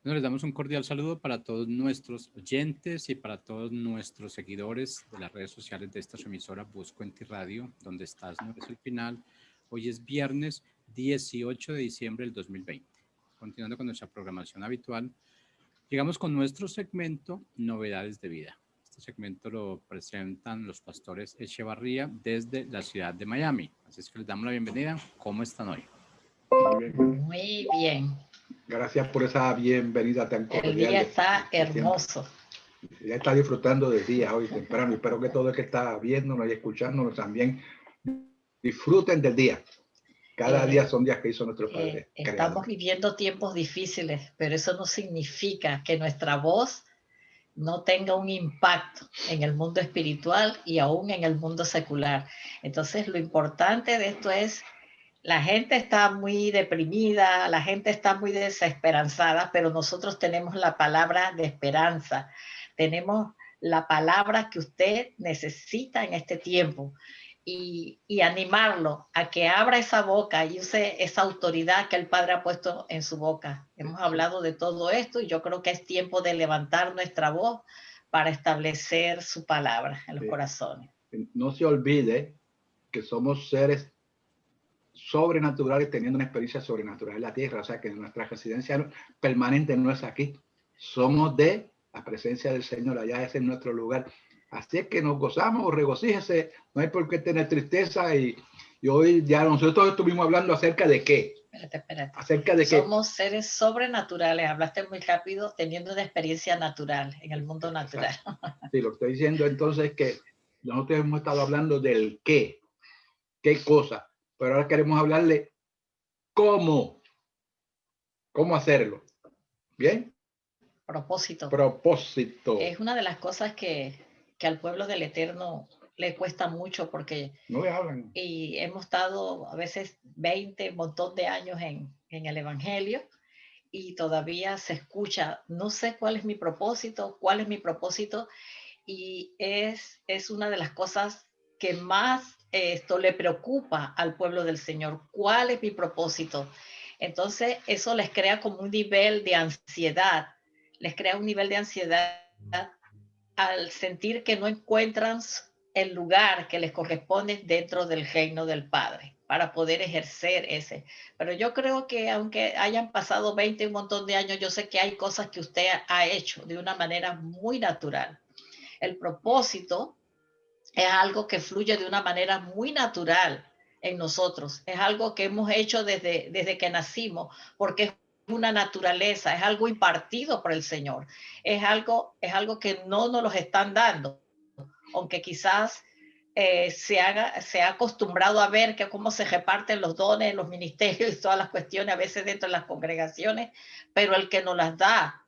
Bueno, les damos un cordial saludo para todos nuestros oyentes y para todos nuestros seguidores de las redes sociales de esta su emisora Busco en Ti Radio, donde estás no es el final. Hoy es viernes 18 de diciembre del 2020. Continuando con nuestra programación habitual, llegamos con nuestro segmento Novedades de Vida. Este segmento lo presentan los pastores Echevarría desde la ciudad de Miami. Así es que les damos la bienvenida. ¿Cómo están hoy? Muy bien. Muy bien. Gracias por esa bienvenida tan cordial. El día está hermoso. Ya está disfrutando del día hoy temprano. Espero que todo el que está viéndonos y escuchándonos también disfruten del día. Cada día son días que hizo nuestro Padre. Estamos viviendo tiempos difíciles, pero eso no significa que nuestra voz no tenga un impacto en el mundo espiritual y aún en el mundo secular. Entonces, lo importante de esto es, la gente está muy deprimida, la gente está muy desesperanzada, pero nosotros tenemos la palabra de esperanza, tenemos la palabra que usted necesita en este tiempo y animarlo a que abra esa boca y use esa autoridad que el Padre ha puesto en su boca. Hemos hablado de todo esto y yo creo que es tiempo de levantar nuestra voz para establecer su palabra en los corazones. No se olvide que somos seres sobrenaturales teniendo una experiencia sobrenatural en la tierra, o sea que nuestra residencia permanente no es aquí, somos de la presencia del Señor, allá es en nuestro lugar, así es que nos gozamos, regocíjese, no hay por qué tener tristeza y hoy ya nosotros estuvimos hablando acerca de qué. Espérate. Acerca de qué. Somos seres sobrenaturales, hablaste muy rápido, teniendo una experiencia natural en el mundo natural. Sí, lo que estoy diciendo entonces es que nosotros hemos estado hablando del qué cosa, pero ahora queremos hablarle cómo hacerlo. ¿Bien? Propósito. Es una de las cosas que al pueblo del Eterno le cuesta mucho porque no le hablan. Y hemos estado a veces 20, un montón de años en el Evangelio y todavía se escucha, no sé cuál es mi propósito, y es una de las cosas que más esto le preocupa al pueblo del Señor, ¿cuál es mi propósito? Entonces eso les crea como un nivel de ansiedad, al sentir que no encuentran el lugar que les corresponde dentro del reino del Padre para poder ejercer ese. Pero yo creo que aunque hayan pasado 20, un montón de años, yo sé que hay cosas que usted ha hecho de una manera muy natural. El propósito es algo que fluye de una manera muy natural en nosotros. Es algo que hemos hecho desde que nacimos, porque es una naturaleza, es algo impartido por el Señor. Es algo que no nos lo están dando, aunque quizás se ha acostumbrado a ver que cómo se reparten los dones, los ministerios y todas las cuestiones a veces dentro de las congregaciones, pero el que nos las da,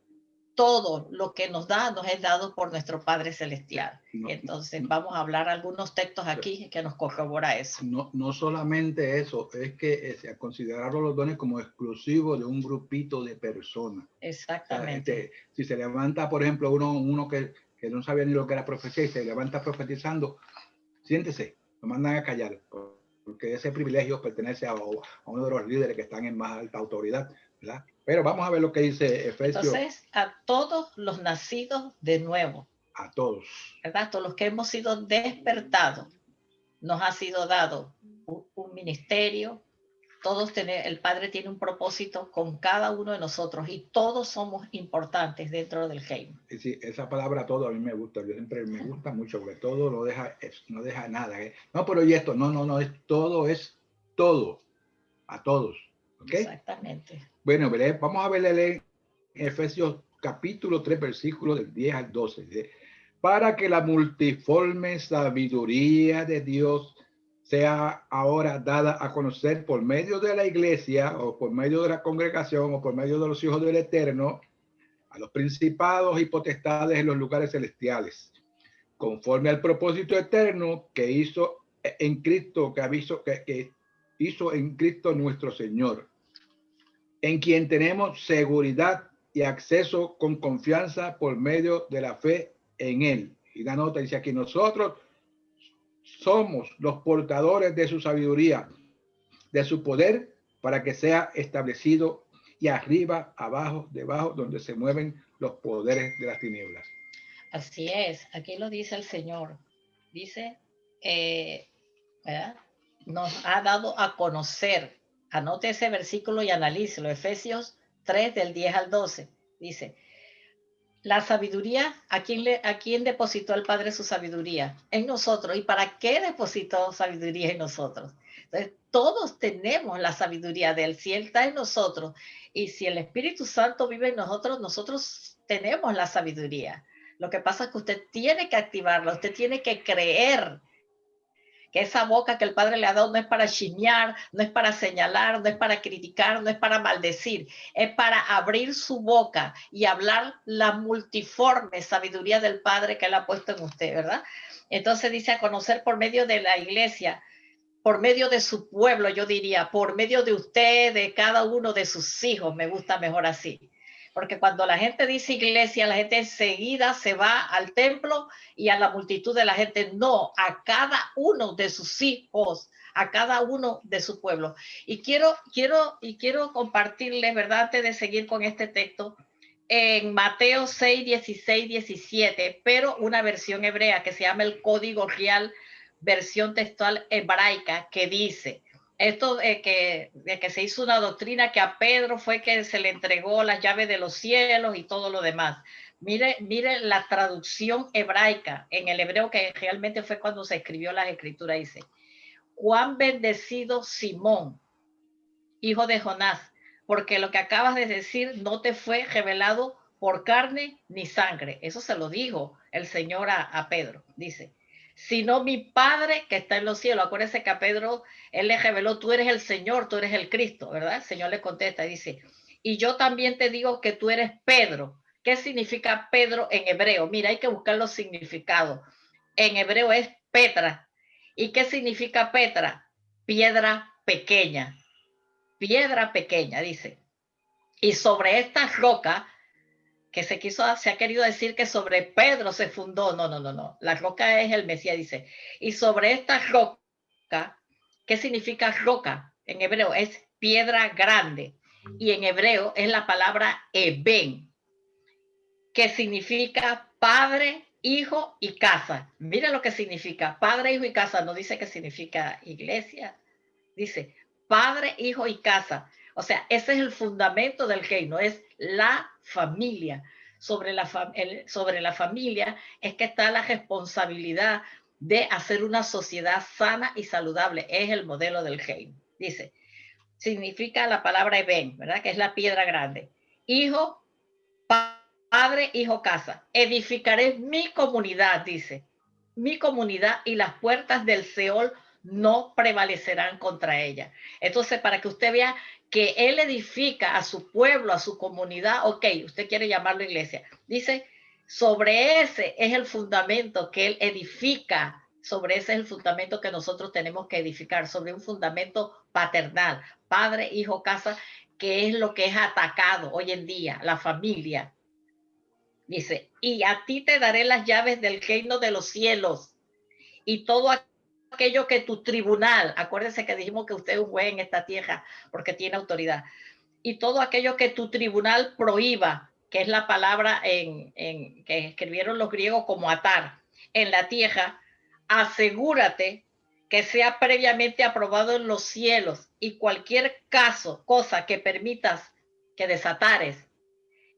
todo lo que nos da, nos es dado por nuestro Padre Celestial. Entonces vamos a hablar algunos textos aquí que nos corrobora eso. No solamente eso, es que consideraron los dones como exclusivos de un grupito de personas. Exactamente. O sea, si se levanta, por ejemplo, uno que no sabía ni lo que era profecía y se levanta profetizando, siéntese, lo mandan a callar, porque ese privilegio pertenece a uno de los líderes que están en más alta autoridad, ¿verdad? Pero vamos a ver lo que dice Efesios. Entonces, a todos los nacidos de nuevo, a todos, ¿verdad? Todos los que hemos sido despertados, nos ha sido dado un ministerio. Todos el Padre tiene un propósito con cada uno de nosotros y todos somos importantes dentro del reino. Sí, esa palabra todo a mí me gusta, yo siempre me gusta mucho porque todo no deja nada. No, pero y esto, no, es todo, a todos. ¿Okay? Exactamente. Bueno, vamos a leer Efesios capítulo 3, versículos del 10 al 12. Dice, para que la multiforme sabiduría de Dios sea ahora dada a conocer por medio de la iglesia o por medio de la congregación o por medio de los hijos del Eterno a los principados y potestades en los lugares celestiales, conforme al propósito eterno que hizo en Cristo, que hizo en Cristo nuestro Señor, en quien tenemos seguridad y acceso con confianza por medio de la fe en Él. Y la nota dice aquí, nosotros somos los portadores de su sabiduría, de su poder, para que sea establecido y arriba, abajo, debajo, donde se mueven los poderes de las tinieblas. Así es, aquí lo dice el Señor. Dice, ¿verdad? Nos ha dado a conocer. Anote ese versículo y analícelo. Efesios 3 del 10 al 12. Dice, la sabiduría, ¿a quién depositó el Padre su sabiduría? En nosotros. ¿Y para qué depositó sabiduría en nosotros? Entonces, todos tenemos la sabiduría de Él. Si Él está en nosotros y si el Espíritu Santo vive en nosotros, nosotros tenemos la sabiduría. Lo que pasa es que usted tiene que activarla, usted tiene que creer que esa boca que el Padre le ha dado no es para chismear, no es para señalar, no es para criticar, no es para maldecir, es para abrir su boca y hablar la multiforme sabiduría del Padre que Él ha puesto en usted, ¿verdad? Entonces dice a conocer por medio de la iglesia, por medio de su pueblo, yo diría, por medio de usted, de cada uno de sus hijos, me gusta mejor así. Porque cuando la gente dice iglesia, la gente enseguida se va al templo y a la multitud de la gente. No, a cada uno de sus hijos, a cada uno de su pueblo. Y quiero compartirles, ¿verdad? Antes de seguir con este texto, en Mateo 6, 16, 17, pero una versión hebrea que se llama el Código Real, versión textual hebraica, que dice esto de que se hizo una doctrina que a Pedro fue que se le entregó las llaves de los cielos y todo lo demás. Mire la traducción hebraica en el hebreo, que realmente fue cuando se escribió las escrituras. Dice, cuán bendecido Simón, hijo de Jonás, porque lo que acabas de decir no te fue revelado por carne ni sangre. Eso se lo dijo el Señor a Pedro. Dice, sino mi Padre que está en los cielos. Acuérdense que a Pedro Él le reveló, tú eres el Señor, tú eres el Cristo, ¿verdad? El Señor le contesta, dice, y yo también te digo que tú eres Pedro. ¿Qué significa Pedro en hebreo? Mira, hay que buscar los significados. En hebreo es Petra. ¿Y qué significa Petra? Piedra pequeña. Piedra pequeña, dice. Y sobre esta roca, que se ha querido decir que sobre Pedro se fundó. No. La roca es el Mesías, dice. Y sobre esta roca, ¿qué significa roca? En hebreo es piedra grande. Y en hebreo es la palabra Eben, que significa padre, hijo y casa. Mira lo que significa. Padre, hijo y casa. No dice que significa iglesia. Dice padre, hijo y casa. O sea, ese es el fundamento del reino, es la familia. Sobre la familia es que está la responsabilidad de hacer una sociedad sana y saludable. Es el modelo del reino. Dice, significa la palabra Eben, ¿verdad? Que es la piedra grande. Hijo, padre, hijo, casa. Edificaré mi comunidad, dice. Mi comunidad y las puertas del Seol no prevalecerán contra ella. Entonces, para que usted vea que Él edifica a su pueblo, a su comunidad, ok, usted quiere llamarlo iglesia. Dice, sobre ese es el fundamento que Él edifica, sobre ese es el fundamento que nosotros tenemos que edificar, sobre un fundamento paternal, padre, hijo, casa, que es lo que es atacado hoy en día, la familia. Dice, y a ti te daré las llaves del reino de los cielos y todo aquello que tu tribunal, acuérdense que dijimos que usted es un juez en esta tierra porque tiene autoridad, y todo aquello que tu tribunal prohíba, que es la palabra que escribieron los griegos como atar, en la tierra, asegúrate que sea previamente aprobado en los cielos y cualquier cosa que permitas que desatares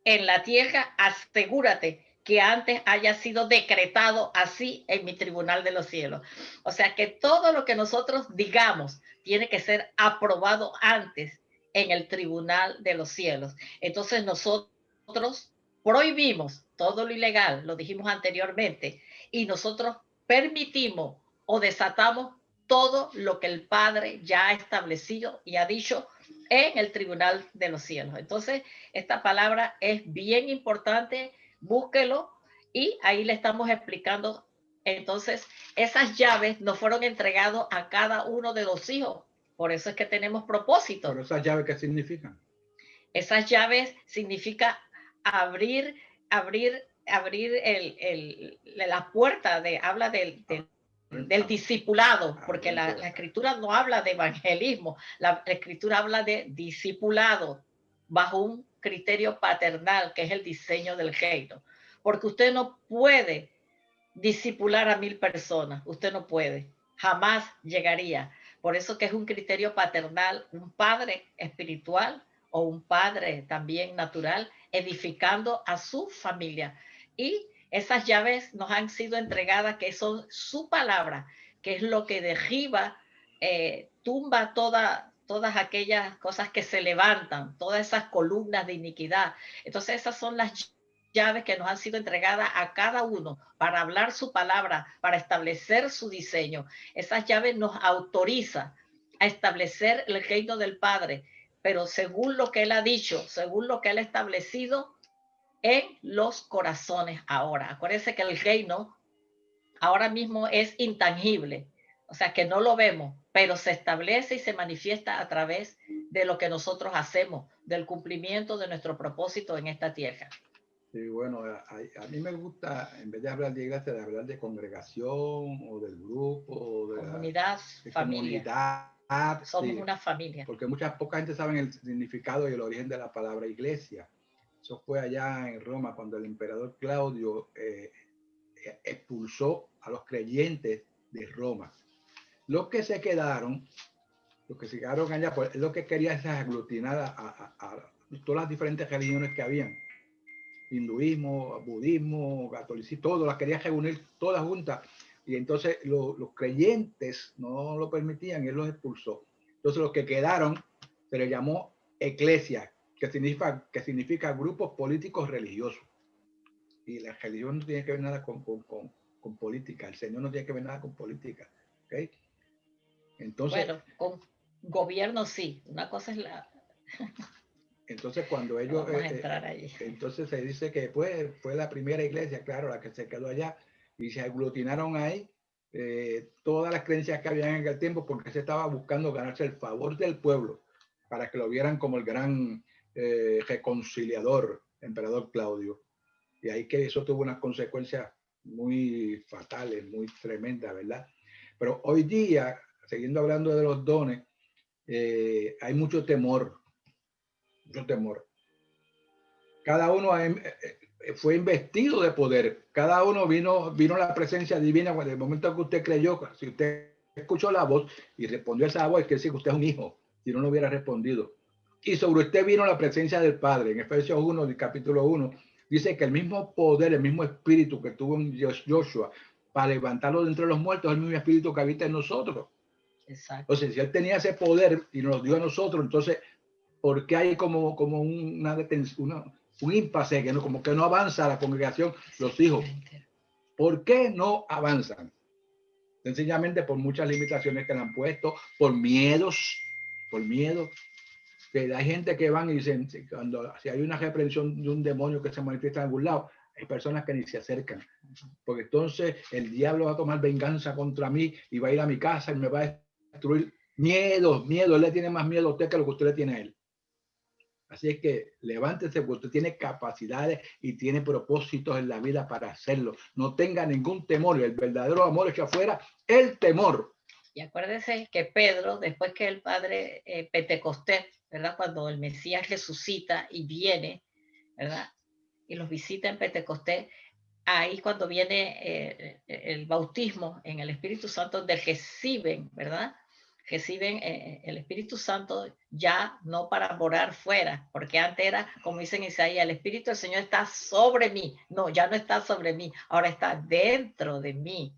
en la tierra, asegúrate que antes haya sido decretado así en mi tribunal de los cielos. O sea que todo lo que nosotros digamos tiene que ser aprobado antes en el tribunal de los cielos. Entonces nosotros prohibimos todo lo ilegal, lo dijimos anteriormente, y nosotros permitimos o desatamos todo lo que el Padre ya ha establecido y ha dicho en el tribunal de los cielos. Entonces, esta palabra es bien importante, búsquelo y ahí le estamos explicando. Entonces, esas llaves nos fueron entregadas a cada uno de los hijos. Por eso es que tenemos propósito. ¿Pero esas llaves qué significan? Esas llaves significa abrir la puerta, habla del discipulado, porque la escritura no habla de evangelismo, la escritura habla de discipulado, bajo un criterio paternal, que es el diseño del reino. Porque usted no puede discipular a 1000 personas, usted no puede, jamás llegaría. Por eso que es un criterio paternal, un padre espiritual o un padre también natural, edificando a su familia. Y esas llaves nos han sido entregadas, que son su palabra, que es lo que derriba, tumba todas aquellas cosas que se levantan, todas esas columnas de iniquidad. Entonces esas son las llaves que nos han sido entregadas a cada uno para hablar su palabra, para establecer su diseño. Esas llaves nos autorizan a establecer el reino del Padre, pero según lo que Él ha dicho, según lo que Él ha establecido en los corazones ahora. Acuérdense que el reino ahora mismo es intangible, o sea que no lo vemos, pero se establece y se manifiesta a través de lo que nosotros hacemos, del cumplimiento de nuestro propósito en esta tierra. Sí, bueno, a mí me gusta, en vez de hablar de iglesia, de hablar de congregación o del grupo, o de comunidad, de familia. comunidad. Somos Sí, una familia. porque poca gente sabe el significado y el origen de la palabra iglesia. Eso fue allá en Roma cuando el emperador Claudio expulsó a los creyentes de Roma. Los que se quedaron allá, pues lo que quería es aglutinar a todas las diferentes religiones que habían. Hinduismo, budismo, catolicismo, todo, las quería reunir todas juntas. Y entonces los creyentes no lo permitían y él los expulsó. Entonces los que quedaron se les llamó eclesia, que significa grupos políticos religiosos. Y la religión no tiene que ver nada con política. El Señor no tiene que ver nada con política. ¿Okay? Entonces, bueno, con gobierno sí. Una cosa es la... Entonces, cuando ellos, no vamos a entrar allí. entonces se dice que fue la primera iglesia, claro, la que se quedó allá, y se aglutinaron ahí todas las creencias que había en aquel tiempo, porque se estaba buscando ganarse el favor del pueblo, para que lo vieran como el gran reconciliador, emperador Claudio. Y ahí que eso tuvo unas consecuencias muy fatales, muy tremendas, ¿verdad? Pero hoy día, siguiendo hablando de los dones, hay mucho temor. Cada uno fue investido de poder. Cada uno vino la presencia divina en el momento que usted creyó. Si usted escuchó la voz y respondió a esa voz, quiere decir que usted es un hijo. Si no, no hubiera respondido. Y sobre usted vino la presencia del Padre. En Efesios 1, del capítulo 1, dice que el mismo poder, el mismo espíritu que tuvo en Joshua para levantarlo de entre los muertos, es el mismo espíritu que habita en nosotros. Exacto. Entonces, si él tenía ese poder y nos lo dio a nosotros, entonces porque hay como una detención, un impasse, que no, como que no avanza la congregación, los hijos. ¿Por qué no avanzan? Sencillamente por muchas limitaciones que le han puesto, por miedo. Que hay gente que van y dicen, si hay una reprensión de un demonio que se manifiesta en algún lado, hay personas que ni se acercan, porque entonces el diablo va a tomar venganza contra mí y va a ir a mi casa y me va a destruir. Miedo, él le tiene más miedo a usted que lo que usted le tiene a él. Así es que levántese, porque usted tiene capacidades y tiene propósitos en la vida para hacerlo. No tenga ningún temor. El verdadero amor es que afuera el temor. Y acuérdese que Pedro, después que el padre Pentecostés, ¿verdad? Cuando el Mesías resucita y viene, ¿verdad? Y los visita en Pentecostés, ahí cuando viene el bautismo en el Espíritu Santo, donde reciben, ¿verdad? Reciben el Espíritu Santo ya no para morar fuera, porque antes era, como dice en Isaías, el Espíritu del Señor está sobre mí. No, ya no está sobre mí, ahora está dentro de mí.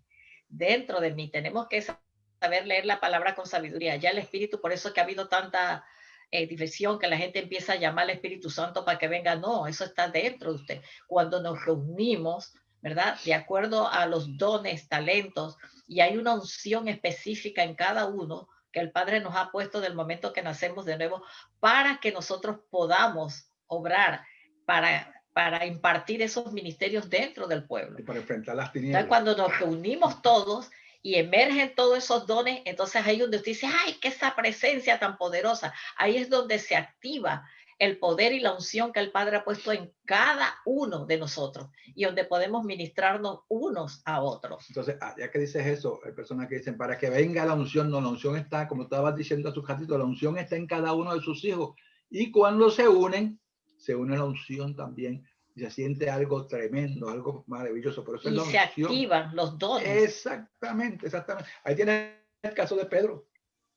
Dentro de mí. Tenemos que saber leer la palabra con sabiduría. Ya el Espíritu, por eso es que ha habido tanta diversión, que la gente empieza a llamar al Espíritu Santo para que venga. No, eso está dentro de usted. Cuando nos reunimos, ¿verdad? De acuerdo a los dones, talentos, y hay una unción específica en cada uno que el Padre nos ha puesto del momento que nacemos de nuevo para que nosotros podamos obrar, para impartir esos ministerios dentro del pueblo. Y para enfrentar las tinieblas. Entonces, cuando nos reunimos todos y emergen todos esos dones, entonces ahí donde usted dice, ¡ay, qué esa presencia tan poderosa! Ahí es donde se activa el poder y la unción que el Padre ha puesto en cada uno de nosotros y donde podemos ministrarnos unos a otros. Entonces, ya que dices eso, hay personas que dicen, para que venga la unción, no, la unción está, como estabas diciendo hace un ratito, la unción está en cada uno de sus hijos Y cuando se une la unción también. Y se siente algo tremendo, algo maravilloso. Por eso y es la se unción. activan los dones. Exactamente, exactamente. Ahí tiene el caso de Pedro.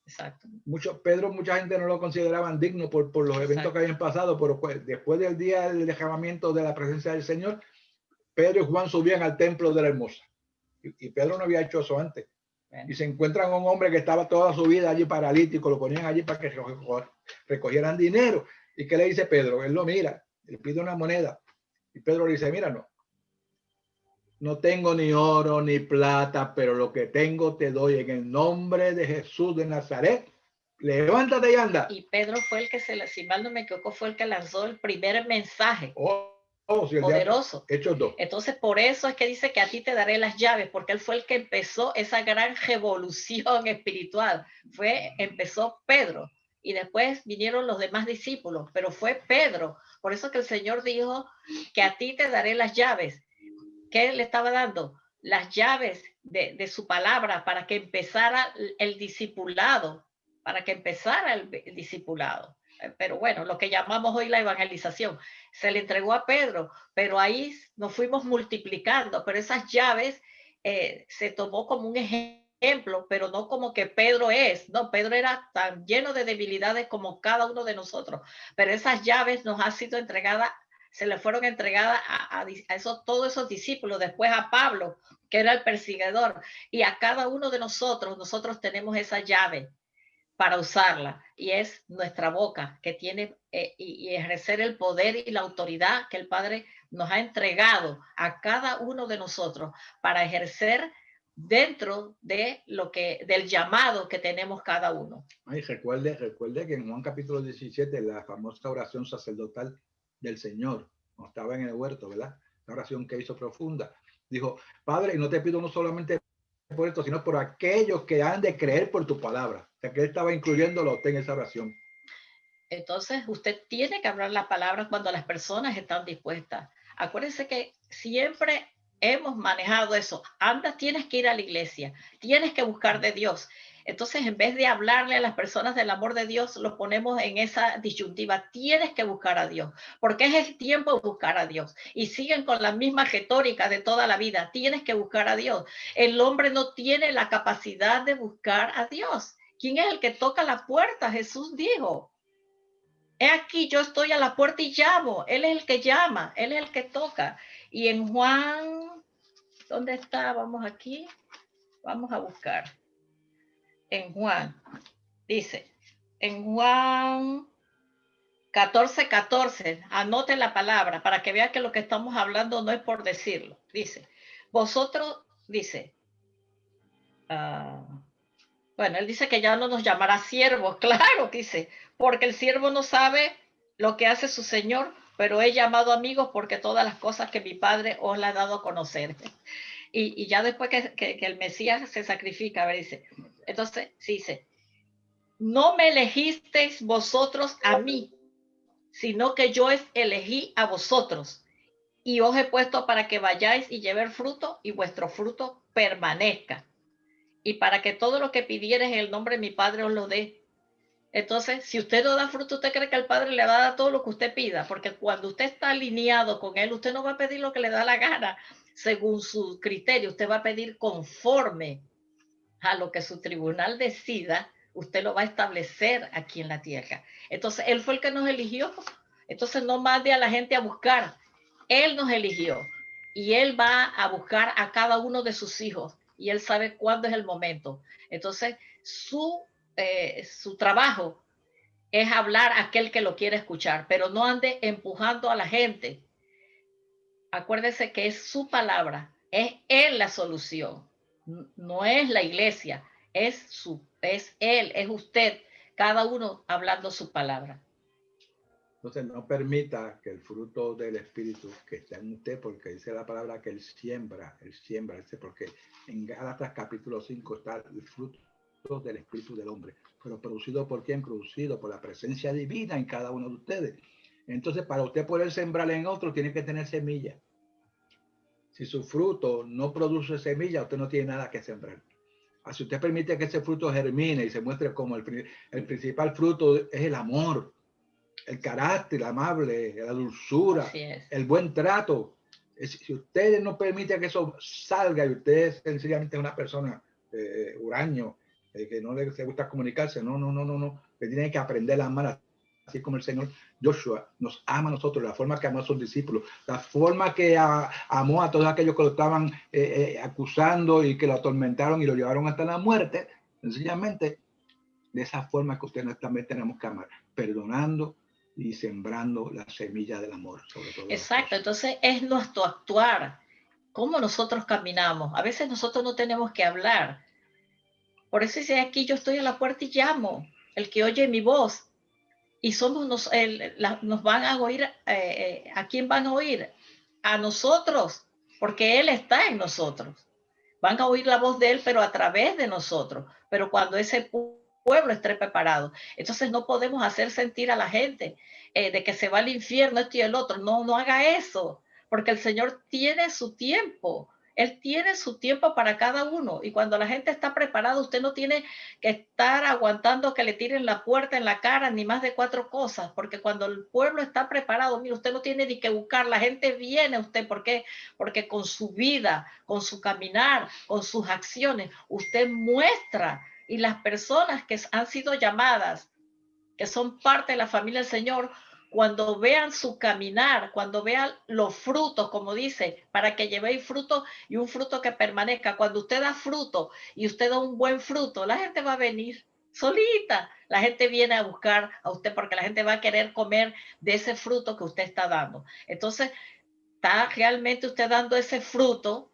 Exacto. Pedro, mucha gente no lo consideraban digno por los eventos que habían pasado, pero después del día del derramamiento de la presencia del Señor, Pedro y Juan subían al templo de la Hermosa. Y Pedro no había hecho eso antes. Y se encuentran con un hombre que estaba toda su vida allí paralítico, lo ponían allí para que recogieran dinero. ¿Y qué le dice Pedro? Él lo mira, le pide una moneda. Y Pedro le dice, mira, no tengo ni oro ni plata, pero lo que tengo te doy en el nombre de Jesús de Nazaret. Levántate y anda. Y Pedro fue el que si mal no me equivoco, fue el que lanzó el primer mensaje. Sí, poderoso. Hechos 2. Entonces, por eso es que dice que a ti te daré las llaves, porque él fue el que empezó esa gran revolución espiritual. Empezó Pedro y después vinieron los demás discípulos, pero fue Pedro. Por eso que el Señor dijo que a ti te daré las llaves. ¿Qué le estaba dando? Las llaves de su palabra para que empezara el discipulado, Pero bueno, lo que llamamos hoy la evangelización, se le entregó a Pedro, pero ahí nos fuimos multiplicando, pero esas llaves se tomó como un ejemplo, pero no como que Pedro no, Pedro era tan lleno de debilidades como cada uno de nosotros, pero esas llaves nos han sido entregadas, se le fueron entregadas todos esos discípulos, después a Pablo, que era el perseguidor, y a cada uno de nosotros tenemos esa llave para usarla, y es nuestra boca que tiene y ejercer el poder y la autoridad que el Padre nos ha entregado a cada uno de nosotros para ejercer dentro de del llamado que tenemos cada uno. Ay, recuerde que en Juan capítulo 17, la famosa oración sacerdotal del Señor, cuando estaba en el huerto, ¿verdad? La oración que hizo profunda. Dijo, Padre, no te pido no solamente por esto, sino por aquellos que han de creer por tu palabra. O sea, que él estaba incluyéndolo a usted en esa oración. Entonces, usted tiene que hablar la palabra cuando las personas están dispuestas. Acuérdense que siempre hemos manejado eso. Tienes que ir a la iglesia, tienes que buscar de Dios. Entonces, en vez de hablarle a las personas del amor de Dios, lo ponemos en esa disyuntiva. Tienes que buscar a Dios, porque es el tiempo de buscar a Dios. Y siguen con la misma retórica de toda la vida. Tienes que buscar a Dios. El hombre no tiene la capacidad de buscar a Dios. ¿Quién es el que toca la puerta? Jesús dijo, he aquí, yo estoy a la puerta y llamo. Él es el que llama, él es el que toca. Y en Juan, ¿dónde está? Vamos aquí, vamos a buscar. En Juan, dice, en Juan 14:14, anoten la palabra para que vean que lo que estamos hablando no es por decirlo. Dice, vosotros, dice, bueno, él dice que ya no nos llamará siervos, claro, dice, porque el siervo no sabe lo que hace su señor, pero he llamado amigos porque todas las cosas que mi padre os la ha dado a conocer. Y ya después que el Mesías se sacrifica, a ver, dice, entonces dice, no me elegisteis vosotros a mí, sino que yo elegí a vosotros y os he puesto para que vayáis y llevéis fruto y vuestro fruto permanezca. Y para que todo lo que pidieres en el nombre de mi Padre os lo dé. Entonces, si usted no da fruto, usted cree que el Padre le va a dar todo lo que usted pida, porque cuando usted está alineado con Él, usted no va a pedir lo que le da la gana según su criterio, usted va a pedir conforme a lo que su tribunal decida, usted lo va a establecer aquí en la tierra. Entonces, Él fue el que nos eligió, entonces no mande a la gente a buscar, Él nos eligió y Él va a buscar a cada uno de sus hijos y Él sabe cuándo es el momento. Entonces, su trabajo es hablar a aquel que lo quiere escuchar, pero no ande empujando a la gente. Acuérdese que es su palabra, es Él la solución, no es la iglesia, es Él, es usted, cada uno hablando su palabra. Entonces no permita que el fruto del Espíritu que está en usted, porque dice la palabra que Él siembra, porque en Gálatas capítulo 5 está el fruto del Espíritu del hombre, pero producido por quién? Producido por la presencia divina en cada uno de ustedes. Entonces, para usted poder sembrar en otro, tiene que tener semilla. Si su fruto no produce semilla, usted no tiene nada que sembrar. Si usted permite que ese fruto germine y se muestre como el principal fruto es el amor. el carácter amable, la dulzura, Así es. el buen trato. Si ustedes no permiten que eso salga y ustedes sencillamente una persona huraño, que no le gusta comunicarse, no, que tienen que aprender a amar, así como el Señor Joshua nos ama a nosotros, la forma que amó a sus discípulos, la forma que amó a todos aquellos que lo estaban acusando y que lo atormentaron y lo llevaron hasta la muerte. Sencillamente, de esa forma que ustedes también tenemos que amar, perdonando y sembrando la semilla del amor sobre todo. Exacto, entonces es nuestro actuar, cómo nosotros caminamos. A veces nosotros no tenemos que hablar. Por eso dice aquí, yo estoy a la puerta y llamo, el que oye mi voz. Y somos nos van a oír, ¿a quién van a oír? A nosotros, porque Él está en nosotros. Van a oír la voz de Él, pero a través de nosotros. Pero cuando ese pueblo esté preparado. Entonces no podemos hacer sentir a la gente de que se va al infierno esto y el otro. No, no haga eso, porque el Señor tiene su tiempo. Él tiene su tiempo para cada uno. Y cuando la gente está preparada, usted no tiene que estar aguantando que le tiren la puerta en la cara, ni más de 4 cosas. Porque cuando el pueblo está preparado, mire, usted no tiene ni que buscar. La gente viene a usted. ¿Por qué? Porque con su vida, con su caminar, con sus acciones, usted muestra. Y las personas que han sido llamadas, que son parte de la familia del Señor, cuando vean su caminar, cuando vean los frutos, como dice, para que llevéis fruto y un fruto que permanezca. Cuando usted da fruto y usted da un buen fruto, la gente va a venir solita. La gente viene a buscar a usted porque la gente va a querer comer de ese fruto que usted está dando. Entonces, ¿está realmente usted dando ese fruto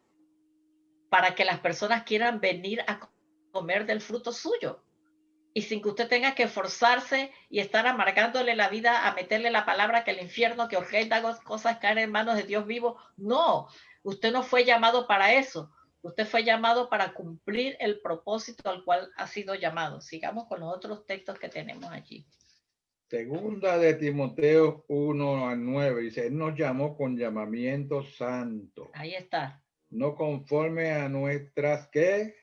para que las personas quieran venir a comer del fruto suyo? Y sin que usted tenga que esforzarse y estar amargándole la vida a meterle la palabra que el infierno, que ofrenda cosas caen en manos de Dios vivo. No, usted no fue llamado para eso. Usted fue llamado para cumplir el propósito al cual ha sido llamado. Sigamos con los otros textos que tenemos allí. Segunda de Timoteo 1:9 dice, Él nos llamó con llamamiento santo. Ahí está. No conforme a nuestras, ¿qué?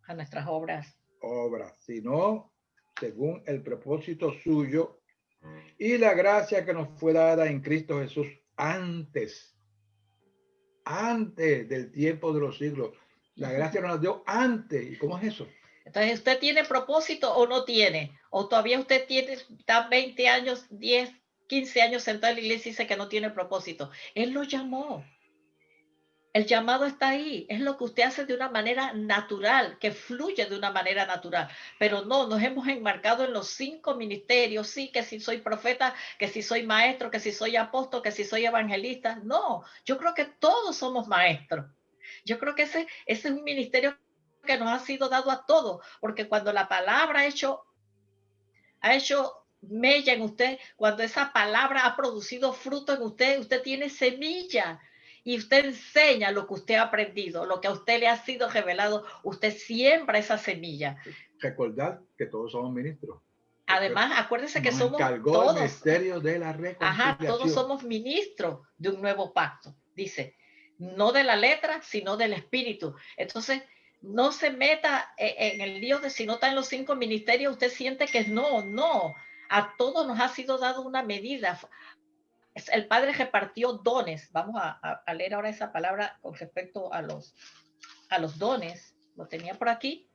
A nuestras obras. Obras, sino según el propósito suyo y la gracia que nos fue dada en Cristo Jesús antes del tiempo de los siglos. La gracia nos dio antes. ¿Y cómo es eso? Entonces, ¿usted tiene propósito o no tiene? ¿O todavía usted está 20 años, 10, 15 años sentado en la iglesia y dice que no tiene propósito? Él lo llamó. El llamado está ahí. Es lo que usted hace de una manera natural, que fluye de una manera natural. Pero no, nos hemos enmarcado en los 5 ministerios. Sí, que si soy profeta, que si soy maestro, que si soy apóstol, que si soy evangelista. No, yo creo que todos somos maestros. Yo creo que ese es un ministerio que nos ha sido dado a todos, porque cuando la palabra ha hecho mella en usted, cuando esa palabra ha producido fruto en usted, usted tiene semilla y usted enseña lo que usted ha aprendido, lo que a usted le ha sido revelado, usted siembra esa semilla. Recordar que todos somos ministros. Además, acuérdese que somos todos. El ministerio de la reconciliación. Ajá, todos somos ministros de un nuevo pacto, dice, no de la letra, sino del espíritu. Entonces, no se meta en el lío de si no está en los 5 ministerios, usted siente que no. A todos nos ha sido dado una medida. El Padre repartió dones. Vamos a leer ahora esa palabra con respecto a los dones. Lo tenía por aquí.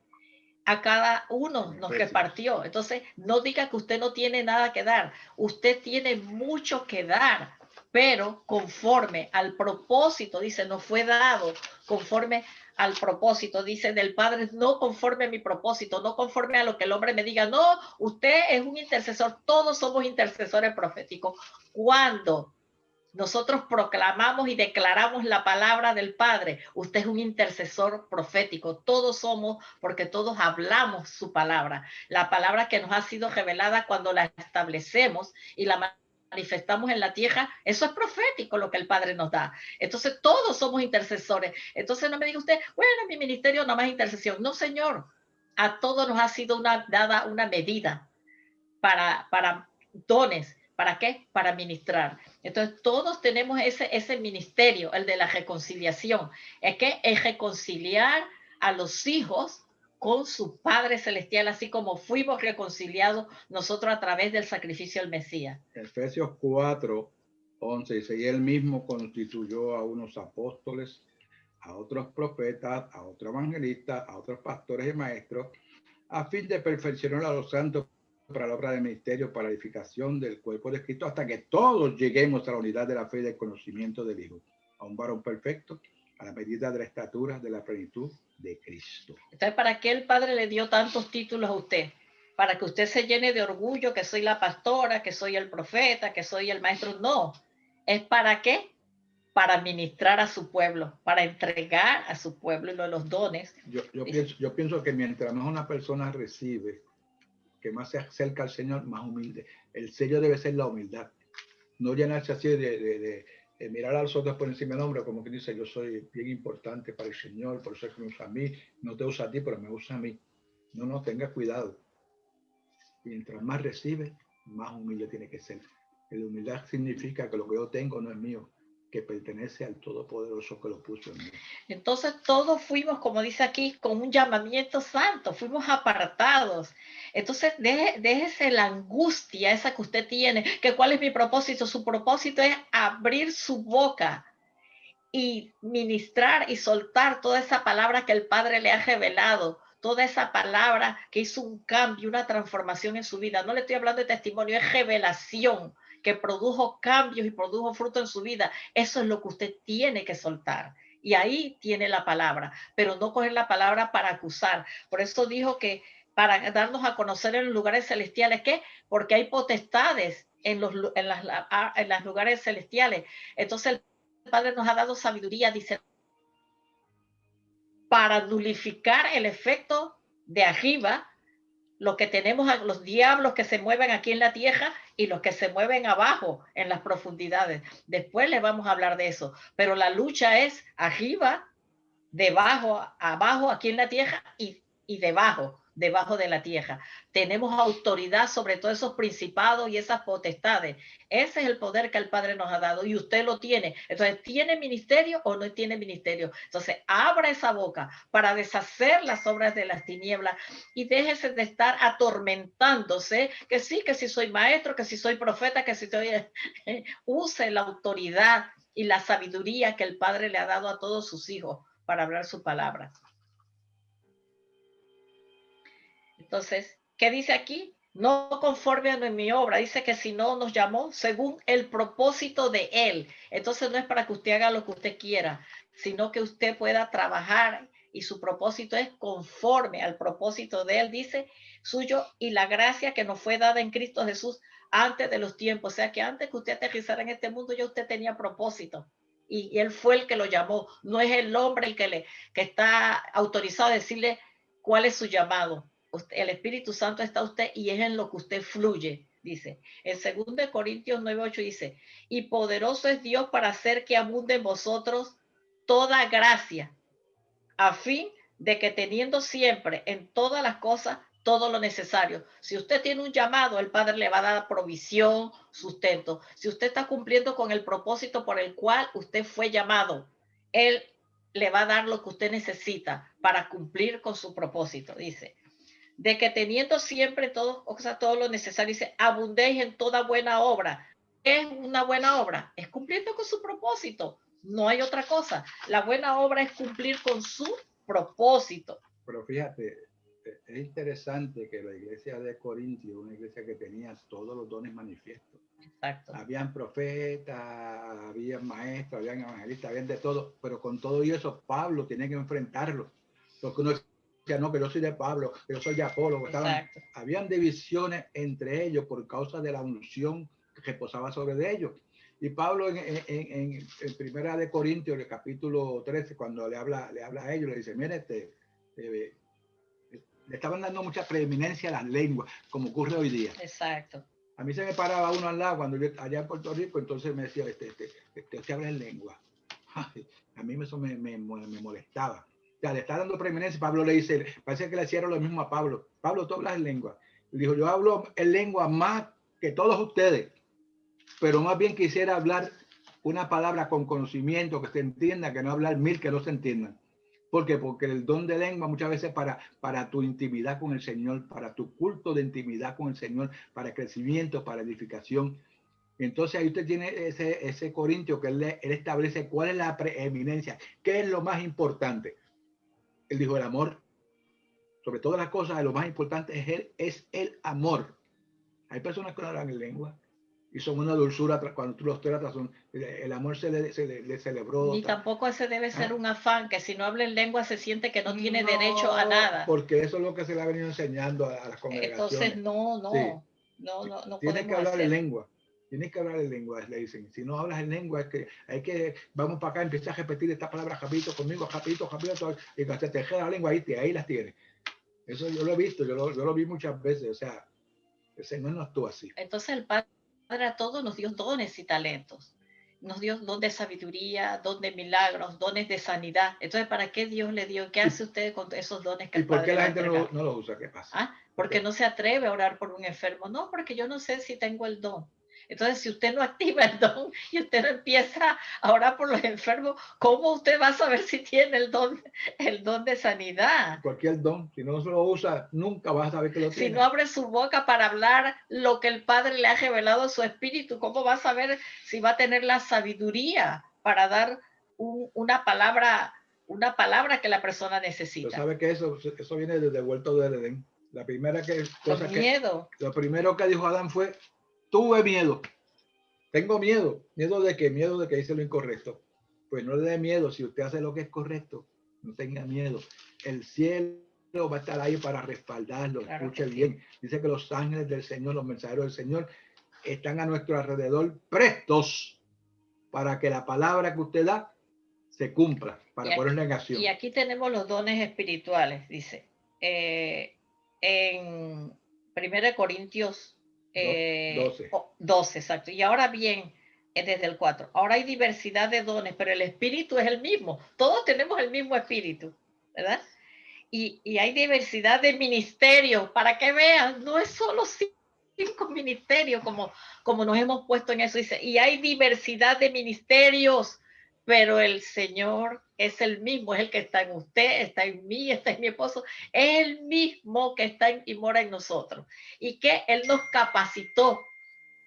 A cada uno nos repartió. Entonces, no diga que usted no tiene nada que dar. Usted tiene mucho que dar, pero conforme al propósito, dice, nos fue dado conforme al propósito, dice del Padre, no conforme a mi propósito, no conforme a lo que el hombre me diga. No, usted es un intercesor, todos somos intercesores proféticos. Cuando nosotros proclamamos y declaramos la palabra del Padre, usted es un intercesor profético. Todos somos, porque todos hablamos su palabra. La palabra que nos ha sido revelada cuando la establecemos y la manifestamos en la tierra, eso es profético lo que el Padre nos da. Entonces todos somos intercesores. Entonces no me diga usted, bueno, mi ministerio no más intercesión. No, señor. A todos nos ha sido dada una medida para dones. ¿Para qué? Para ministrar. Entonces, todos tenemos ese ministerio, el de la reconciliación. Es que es reconciliar a los hijos con su Padre Celestial, así como fuimos reconciliados nosotros a través del sacrificio del Mesías. Efesios 4:11 dice, y él mismo constituyó a unos apóstoles, a otros profetas, a otros evangelistas, a otros pastores y maestros, a fin de perfeccionar a los santos para la obra del ministerio, para la edificación del cuerpo de Cristo, hasta que todos lleguemos a la unidad de la fe y del conocimiento del Hijo, a un varón perfecto, a la medida de la estatura de la plenitud de Cristo. Entonces, ¿para qué el Padre le dio tantos títulos a usted? Para que usted se llene de orgullo, que soy la pastora, que soy el profeta, que soy el maestro. No, ¿es para qué? Para ministrar a su pueblo, para entregar a su pueblo los dones. Yo pienso que mientras más una persona recibe, que más se acerca al Señor, más humilde. El sello debe ser la humildad. No llenarse así de mirar a los otros por encima del hombro, como que dice, yo soy bien importante para el Señor, por eso es que me usa a mí. No te usa a ti, pero me usa a mí. No, tenga cuidado. Mientras más recibe, más humilde tiene que ser. La humildad significa que lo que yo tengo no es mío, que pertenece al Todopoderoso que lo puso en mí. Entonces todos fuimos, como dice aquí, con un llamamiento santo, fuimos apartados. Entonces déjese la angustia esa que usted tiene, que cuál es mi propósito. Su propósito es abrir su boca y ministrar y soltar toda esa palabra que el Padre le ha revelado, toda esa palabra que hizo un cambio, una transformación en su vida. No le estoy hablando de testimonio, es revelación que produjo cambios y produjo fruto en su vida. Eso es lo que usted tiene que soltar. Y ahí tiene la palabra, pero no coger la palabra para acusar. Por eso dijo que para darnos a conocer en los lugares celestiales, ¿qué? Porque hay potestades en los lugares celestiales. Entonces el Padre nos ha dado sabiduría, dice, para nulificar el efecto de arriba, lo que tenemos a los diablos que se mueven aquí en la tierra y los que se mueven abajo en las profundidades. Después les vamos a hablar de eso, pero la lucha es arriba, debajo, abajo, aquí en la tierra y debajo de la tierra. Tenemos autoridad sobre todos esos principados y esas potestades. Ese es el poder que el Padre nos ha dado y usted lo tiene. Entonces, ¿tiene ministerio o no tiene ministerio? Entonces, abra esa boca para deshacer las obras de las tinieblas y déjese de estar atormentándose, que sí, que si soy maestro, que si soy profeta, que si soy... Use la autoridad y la sabiduría que el Padre le ha dado a todos sus hijos para hablar su palabra. Entonces, ¿qué dice aquí? No conforme a mi obra, dice que si no nos llamó según el propósito de Él. Entonces no es para que usted haga lo que usted quiera, sino que usted pueda trabajar y su propósito es conforme al propósito de Él, dice, suyo y la gracia que nos fue dada en Cristo Jesús antes de los tiempos. O sea que antes que usted aterrizara en este mundo ya usted tenía propósito. Y él fue el que lo llamó, no es el hombre el que está autorizado a decirle cuál es su llamado. El Espíritu Santo está usted y es en lo que usted fluye, dice. En 2 Corintios 9:8 dice, y poderoso es Dios para hacer que abunde en vosotros toda gracia, a fin de que teniendo siempre en todas las cosas todo lo necesario. Si usted tiene un llamado, el Padre le va a dar provisión, sustento. Si usted está cumpliendo con el propósito por el cual usted fue llamado, Él le va a dar lo que usted necesita para cumplir con su propósito, dice. De que teniendo siempre todo, o sea, todo lo necesario, dice, abundéis en toda buena obra. ¿Qué es una buena obra? Es cumpliendo con su propósito. No hay otra cosa. La buena obra es cumplir con su propósito. Pero fíjate, es interesante que la iglesia de Corintios, una iglesia que tenía todos los dones manifiestos. Exacto. Habían profetas, habían maestros, habían evangelistas, habían de todo, pero con todo y eso Pablo tiene que enfrentarlo. Porque uno decía, no, que yo soy de Pablo, que yo soy de Apolo. Habían divisiones entre ellos por causa de la unción que reposaba sobre ellos. Y Pablo en Primera de Corintios, el capítulo 13, cuando le habla a ellos, le dice, mire, le estaban dando mucha preeminencia a las lenguas, como ocurre hoy día. Exacto. A mí se me paraba uno al lado cuando yo allá en Puerto Rico, entonces me decía, usted habla en lengua. Ay, a mí eso me molestaba. O sea, le está dando preeminencia. Pablo le dice, parece que le hicieron lo mismo a Pablo. Pablo, tú hablas en lengua. Le dijo, yo hablo en lengua más que todos ustedes, pero más bien quisiera hablar una palabra con conocimiento, que se entienda, que no hablar 1000 que no se entiendan. ¿Por qué? Porque el don de lengua muchas veces para tu intimidad con el Señor, para tu culto de intimidad con el Señor, para crecimiento, para edificación. Entonces ahí usted tiene ese Corintio que él establece cuál es la preeminencia, qué es lo más importante. Él dijo el amor. Sobre todas las cosas, lo más importante es el amor. Hay personas que no hablan en lengua y son una dulzura cuando tú los tratas. El amor se le celebró. Ni tampoco ese debe ser un afán, que si no habla en lengua se siente que no tiene derecho a nada. Porque eso es lo que se le ha venido enseñando a las congregaciones. Entonces no Tienes que hablar hacer. en lengua. Tienes que hablar en lengua, le dicen. Si no hablas en lengua, es que vamos para acá, empieza a repetir esta palabra rapidito conmigo, rapidito, y cuando te deje la lengua, ahí las tienes. Eso yo lo he visto, yo lo vi muchas veces. O sea, el Señor no actúa así. Entonces el Padre a todos nos dio dones y talentos. Nos dio don de sabiduría, don de milagros, dones de sanidad. Entonces, ¿para qué Dios le dio? ¿Qué hace usted con esos dones que el Padre le da? ¿Y por qué la gente no los usa? ¿Qué pasa? ¿Ah? Porque no se atreve a orar por un enfermo. No, porque yo no sé si tengo el don. Entonces, si usted no activa el don y usted no empieza a orar por los enfermos, ¿cómo usted va a saber si tiene el don de sanidad? Cualquier don, si no se lo usa, nunca vas a saber que lo tiene. Si no abre su boca para hablar lo que el Padre le ha revelado a su espíritu, ¿cómo va a saber si va a tener la sabiduría para dar una palabra que la persona necesita? Usted sabe que eso viene desde el huerto del Edén. La primera cosa lo primero que dijo Adán fue: tuve miedo. Tengo miedo. ¿Miedo de qué? Miedo de que hice lo incorrecto. Pues no le dé miedo. Si usted hace lo que es correcto, no tenga miedo. El cielo va a estar ahí para respaldarlo. Claro, escuche bien. Sí. Dice que los ángeles del Señor, los mensajeros del Señor, están a nuestro alrededor prestos para que la palabra que usted da se cumpla, para ponerla en acción. Y aquí tenemos los dones espirituales, dice. En 1 Corintios 12, exacto. Y ahora bien, desde el 4. Ahora hay diversidad de dones, pero el espíritu es el mismo. Todos tenemos el mismo espíritu, ¿verdad? Y hay diversidad de ministerios. Para que vean, no es solo 5 ministerios como nos hemos puesto en eso. Dice, y hay diversidad de ministerios, pero el Señor es el mismo, es el que está en usted, está en mí, está en mi esposo, es el mismo que está y mora en nosotros. Y que Él nos capacitó.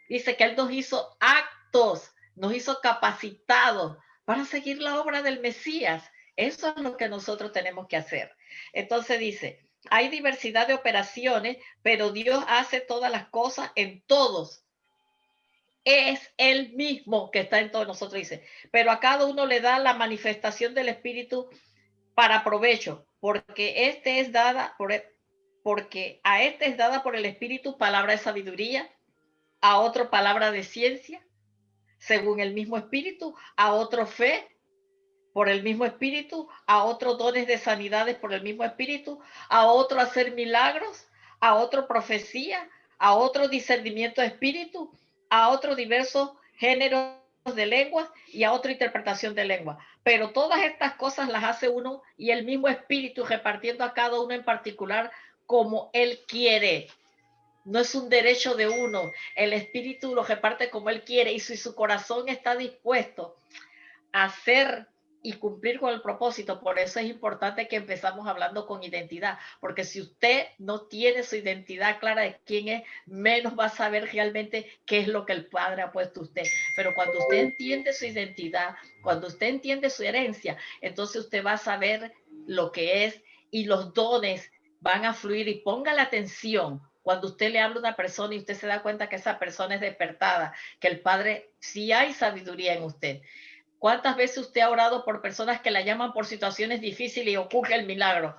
Dice que Él nos hizo actos, nos hizo capacitados para seguir la obra del Mesías. Eso es lo que nosotros tenemos que hacer. Entonces dice, hay diversidad de operaciones, pero Dios hace todas las cosas en todos. Es Él mismo que está en todos nosotros, dice. Pero a cada uno le da la manifestación del Espíritu para provecho, porque a este es dada por el Espíritu palabra de sabiduría, a otro palabra de ciencia, según el mismo Espíritu, a otro fe, por el mismo Espíritu, a otros dones de sanidades por el mismo Espíritu, a otro hacer milagros, a otro profecía, a otro discernimiento de espíritu, a otro diversos géneros de lenguas y a otra interpretación de lengua. Pero todas estas cosas las hace uno y el mismo Espíritu repartiendo a cada uno en particular como Él quiere. No es un derecho de uno. El Espíritu lo reparte como Él quiere y si su corazón está dispuesto a hacer y cumplir con el propósito. Por eso es importante que empezamos hablando con identidad, porque si usted no tiene su identidad clara de quién es, menos va a saber realmente qué es lo que el Padre ha puesto a usted. Pero cuando usted entiende su identidad, cuando usted entiende su herencia, entonces usted va a saber lo que es y los dones van a fluir. Y póngale atención cuando usted le habla a una persona y usted se da cuenta que esa persona es despertada, que el Padre, sí hay sabiduría en usted. ¿Cuántas veces usted ha orado por personas que la llaman por situaciones difíciles y ocurre el milagro?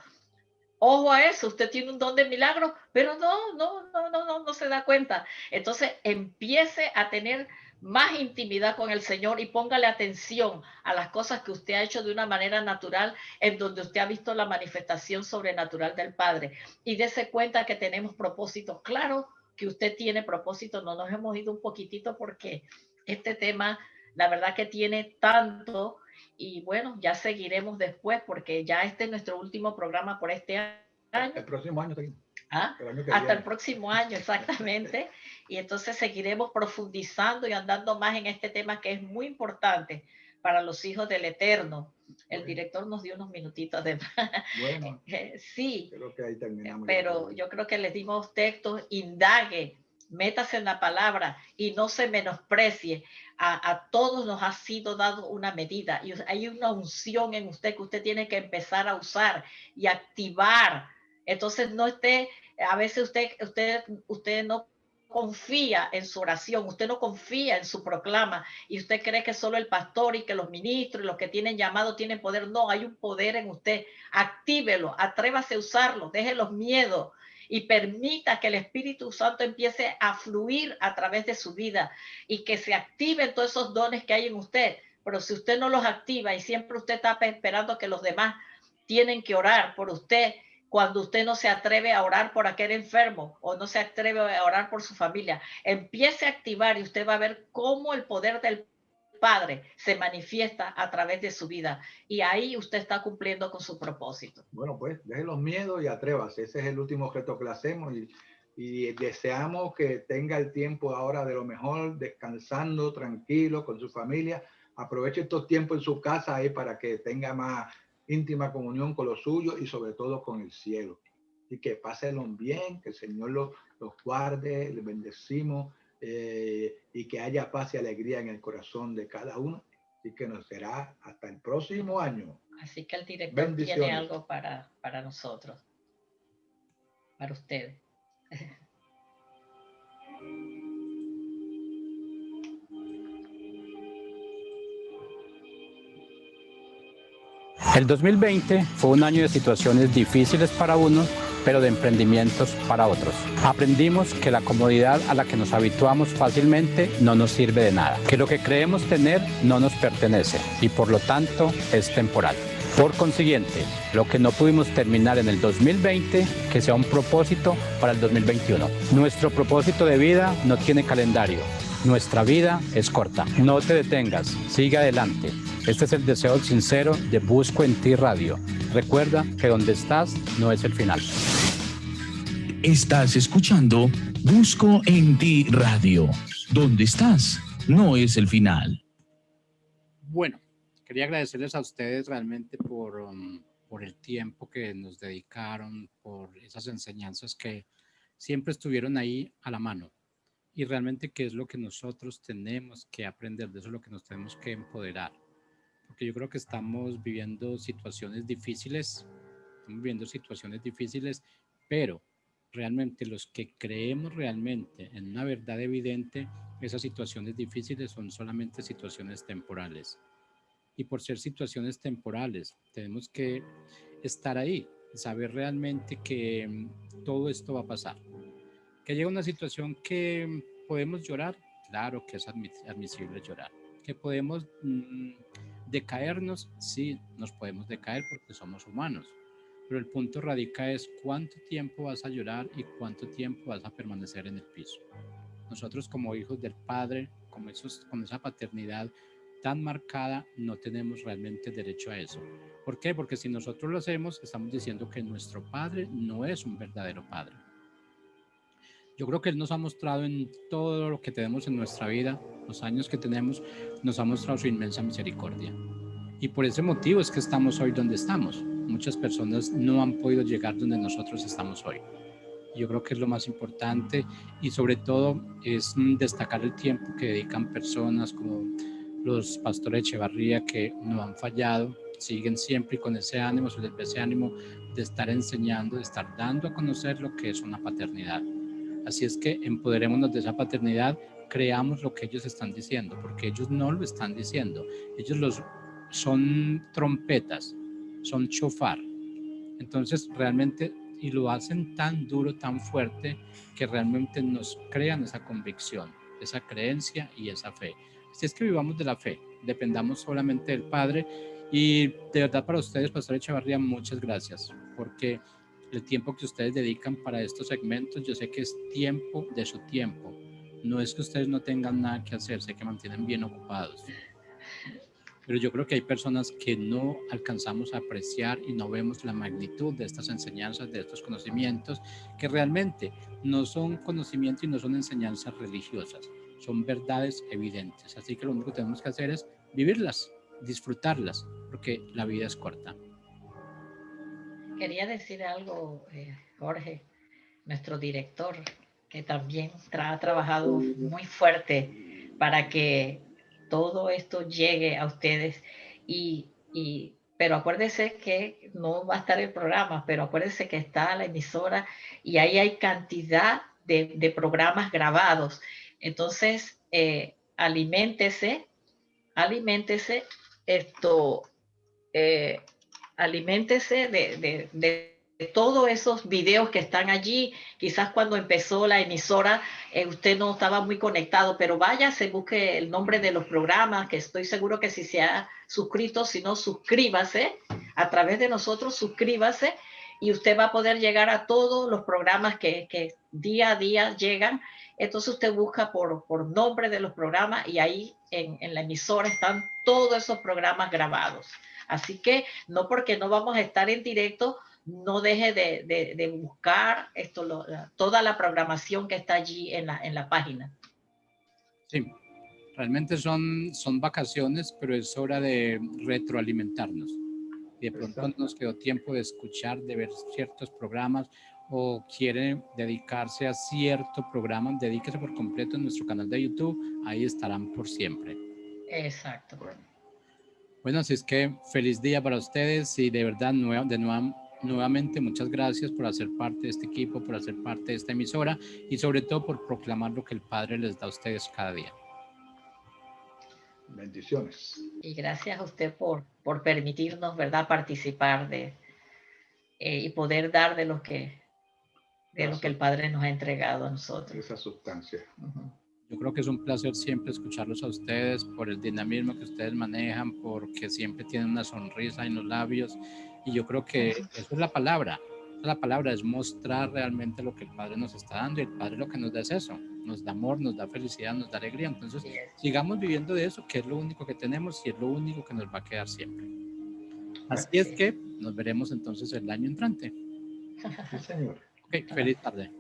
Ojo a eso, usted tiene un don de milagro, pero no se da cuenta. Entonces empiece a tener más intimidad con el Señor y póngale atención a las cosas que usted ha hecho de una manera natural, en donde usted ha visto la manifestación sobrenatural del Padre. Y dése cuenta que tenemos propósitos. Claro que usted tiene propósito, no nos hemos ido un poquitito porque este tema, la verdad que tiene tanto, y bueno, ya seguiremos después porque ya este es nuestro último programa por este año. El próximo año. Hasta el próximo año, exactamente. Y entonces seguiremos profundizando y andando más en este tema que es muy importante para los hijos del Eterno. El director nos dio unos minutitos de Bueno, sí, creo que ahí terminamos. pero yo creo que les dimos textos, indague, métase en la palabra y no se menosprecie. A todos nos ha sido dado una medida y hay una unción en usted que usted tiene que empezar a usar y activar. Entonces no esté, a veces usted no confía en su oración, usted no confía en su proclama y usted cree que solo el pastor y que los ministros y los que tienen llamado tienen poder. No, hay un poder en usted. Actívelo, atrévase a usarlo, deje los miedos y permita que el Espíritu Santo empiece a fluir a través de su vida y que se activen todos esos dones que hay en usted. Pero si usted no los activa y siempre usted está esperando que los demás tienen que orar por usted, cuando usted no se atreve a orar por aquel enfermo o no se atreve a orar por su familia, empiece a activar y usted va a ver cómo el poder del Padre se manifiesta a través de su vida y ahí usted está cumpliendo con su propósito. Bueno, pues deje los miedos y atrévase. Ese es el último reto que le hacemos y deseamos que tenga el tiempo ahora de lo mejor, descansando, tranquilo, con su familia. Aproveche estos tiempos en su casa ahí para que tenga más íntima comunión con los suyos y sobre todo con el cielo. Y que pásenlo bien, que el Señor los guarde, les bendecimos y que haya paz y alegría en el corazón de cada uno. Y que nos será hasta el próximo año. Así que el director tiene algo para nosotros, para ustedes. El 2020 fue un año de situaciones difíciles para unos, pero de emprendimientos para otros. Aprendimos que la comodidad a la que nos habituamos fácilmente no nos sirve de nada, que lo que creemos tener no nos pertenece y por lo tanto es temporal. Por consiguiente, lo que no pudimos terminar en el 2020, que sea un propósito para el 2021. Nuestro propósito de vida no tiene calendario. Nuestra vida es corta. No te detengas, sigue adelante. Este es el deseo sincero de Busco en Ti Radio. Recuerda que donde estás no es el final. Estás escuchando Busco en Ti Radio. Donde estás no es el final. Bueno, quería agradecerles a ustedes realmente por el tiempo que nos dedicaron, por esas enseñanzas que siempre estuvieron ahí a la mano. Y realmente qué es lo que nosotros tenemos que aprender, de eso es lo que nos tenemos que empoderar. Porque yo creo que estamos viviendo situaciones difíciles, pero realmente los que creemos realmente en una verdad evidente, esas situaciones difíciles son solamente situaciones temporales. Y por ser situaciones temporales, tenemos que estar ahí, saber realmente que todo esto va a pasar. Que llega una situación que podemos llorar, claro que es admisible llorar. Que podemos decaernos, sí, nos podemos decaer porque somos humanos. Pero el punto radica es cuánto tiempo vas a llorar y cuánto tiempo vas a permanecer en el piso. Nosotros como hijos del Padre, con esa paternidad tan marcada, no tenemos realmente derecho a eso. ¿Por qué? Porque si nosotros lo hacemos, estamos diciendo que nuestro Padre no es un verdadero Padre. Yo creo que Él nos ha mostrado en todo lo que tenemos en nuestra vida, los años que tenemos, nos ha mostrado su inmensa misericordia. Y por ese motivo es que estamos hoy donde estamos. Muchas personas no han podido llegar donde nosotros estamos hoy. Yo creo que es lo más importante y sobre todo es destacar el tiempo que dedican personas como los pastores Echevarría que no han fallado, siguen siempre con ese ánimo, ese ánimo de estar enseñando, de estar dando a conocer lo que es una paternidad. Así es que empoderémonos de esa paternidad, creamos lo que ellos están diciendo, porque ellos no lo están diciendo, ellos son trompetas, son shofar. Entonces realmente, y lo hacen tan duro, tan fuerte, que realmente nos crean esa convicción, esa creencia y esa fe. Así es que vivamos de la fe, dependamos solamente del Padre. Y de verdad para ustedes, Pastor Echevarría, muchas gracias, porque el tiempo que ustedes dedican para estos segmentos, yo sé que es tiempo de su tiempo. No es que ustedes no tengan nada que hacer, sé que mantienen bien ocupados. Pero yo creo que hay personas que no alcanzamos a apreciar y no vemos la magnitud de estas enseñanzas, de estos conocimientos, que realmente no son conocimientos y no son enseñanzas religiosas, son verdades evidentes. Así que lo único que tenemos que hacer es vivirlas, disfrutarlas, porque la vida es corta. Quería decir algo, Jorge, nuestro director, que también ha trabajado muy fuerte para que todo esto llegue a ustedes. Pero acuérdese que no va a estar el programa, pero acuérdese que está la emisora y ahí hay cantidad de programas grabados. Entonces, aliméntese, aliméntese de todos esos videos que están allí. Quizás cuando empezó la emisora usted no estaba muy conectado, pero vaya, se busque el nombre de los programas, que estoy seguro que si se ha suscrito, si no, suscríbase a través de nosotros, suscríbase y usted va a poder llegar a todos los programas que día a día llegan. Entonces usted busca por nombre de los programas y ahí en la emisora están todos esos programas grabados. Así que no porque no vamos a estar en directo, no deje de buscar toda la programación que está allí en la página. Sí, realmente son vacaciones, pero es hora de retroalimentarnos. Y de pronto no nos quedó tiempo de escuchar, de ver ciertos programas o quiere dedicarse a cierto programa, dedíquese por completo en nuestro canal de YouTube, ahí estarán por siempre. Exacto. Bueno, así es que feliz día para ustedes y de verdad nuevamente muchas gracias por hacer parte de este equipo, por hacer parte de esta emisora y sobre todo por proclamar lo que el Padre les da a ustedes cada día. Bendiciones. Y gracias a usted por permitirnos, ¿verdad?, participar y poder dar de lo que el Padre nos ha entregado a nosotros. Esa sustancia. Yo creo que es un placer siempre escucharlos a ustedes por el dinamismo que ustedes manejan, porque siempre tienen una sonrisa en los labios y yo creo que eso es la palabra. La palabra es mostrar realmente lo que el Padre nos está dando y el Padre lo que nos da es eso, nos da amor, nos da felicidad, nos da alegría. Entonces sigamos viviendo de eso, que es lo único que tenemos y es lo único que nos va a quedar siempre. Así es que nos veremos entonces el año entrante. Sí, señor. Ok, feliz tarde.